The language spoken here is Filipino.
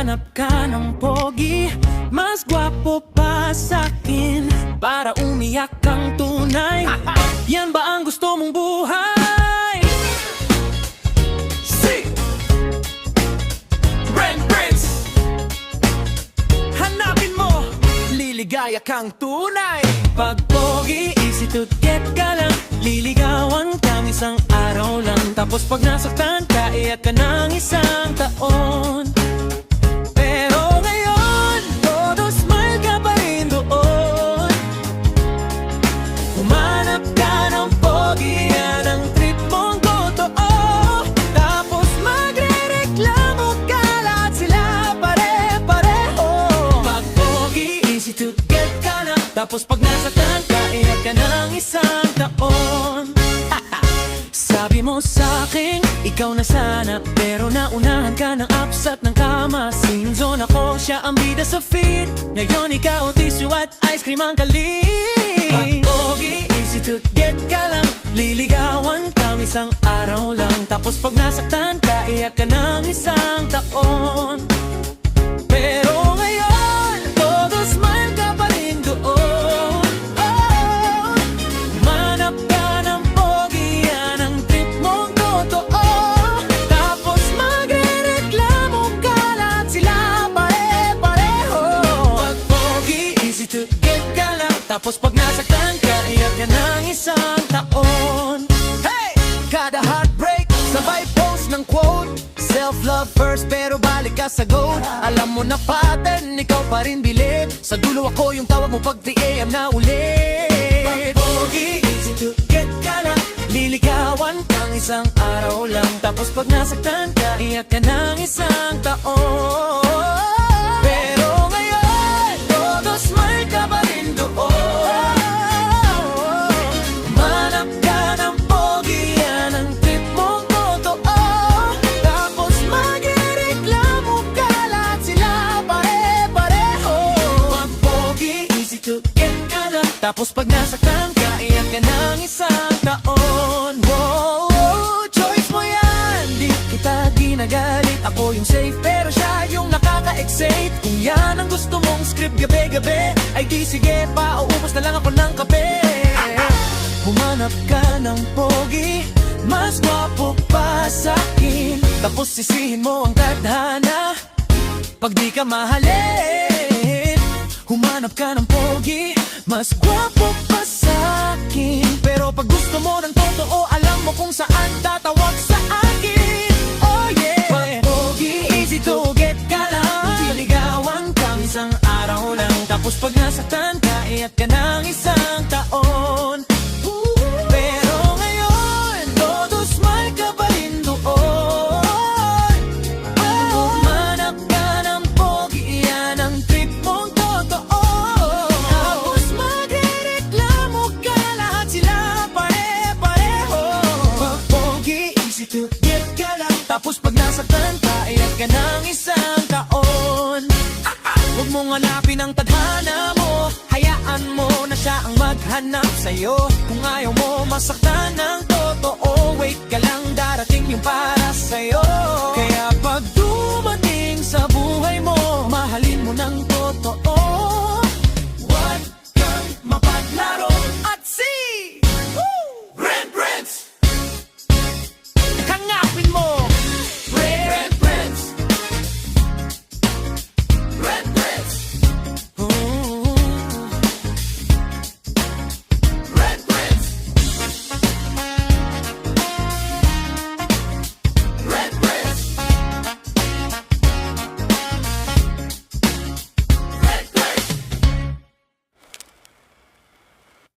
Humanap ka ng pogi, mas gwapo pa sa'kin, para umiyak kang tunay. Yan ba ang gusto mong buhay? Si Ren Prince, hanapin mo, liligaya kang tunay. Pag pogi, easy to get ka lang, liligawan kang isang araw lang. Tapos pag nasaktan ka, iyak ka ng isang taon. Pero ngayon, todo smile ka pa rin doon. Humanap ka ng pogi, yan ang trip mong totoo. Tapos magre-reklamo ka, lahat sila pare-pareho. Pag pogi, easy to get ka na. Tapos pag nasaktan ka, iyak ka ng isang taon. Sabi mo sa'kin, ikaw na sana, pero naunahan ka ng apps at ng kama. Sinzone ako, siya ang bida sa feed. Ngayon ikaw, tissue at ice cream ang kalit. Pag pogi, easy to get ka lang, liligawan kang isang araw lang. Tapos pag nasaktan ka, iyak ka ng isang taon. Pero ngayon, todo smile ka pa rin doon. Humanap ka ng pogi, yan ang trip mong totoo. Tapos magre-reklamo ka, lahat sila pare-pareho. Pag pogi, easy to get ka lang. Tapos pag nasaktan ka, iyak ka ng isang taon. Hey! Kada heartbreak, sabay post ng quote. Self-love first, pero balik ka sa goal. Alam mo na pattern, ikaw pa rin bilib. Sa dulo ako yung tawag mo pag 3 AM na ulit. Pag pogi, easy to get ka na, liligawan kang isang araw lang. Tapos pag nasaktan ka, iyak ka ng isang taon. Pero ngayon, todo smile ka pa rin doon. Humanap ka ng pogi, yan ang trip mong totoo. Tapos magre-reklamo ka, lahat sila pare-pareho. Pag pogi, easy to get ka na. Tapos pag nasaktan ka, iyak ka ng isang taon. Wow, choice mo yan, di kita ginagalit. Ako yung safe, pero siya yung nakaka-excite. Kung yan ang gusto mong script gabi-gabi, ay di sige, pauubos na lang ako ng kape. Humanap ka ng pogi, mas gwapo pa sa'kin. Tapos sisihin mo ang tadhana pag di ka mahalin. Humanap ka ng pogi, mas gwapo pa sa'kin. Pero pag gusto mo ng totoo, alam mo kung saan tatawag sa akin. Oh yeah! Pag pogi, easy to get ka lang, liligawan kang isang araw lang. Tapos pag nasaktan ka, iyak ka ng isang taon. Pero ngayon, todo smile ka pa rin doon. Humanap ka ng pogi, yan ang trip mong totoo. Tapos magre-reklamo ka, lahat sila pare-pareho. Pag pogi, easy to get ka lang. Tapos pag nasaktan ka, iyak ka ng isang taon. Huwag mong hanapin ang tadhana mo, hayaan mo na siya ang maghanap sa'yo. Kung ayaw mo masaktan ng totoo, wait ka lang, darating yung para sa'yo. Kaya pag dumating sa buhay mo, mahalin mo ng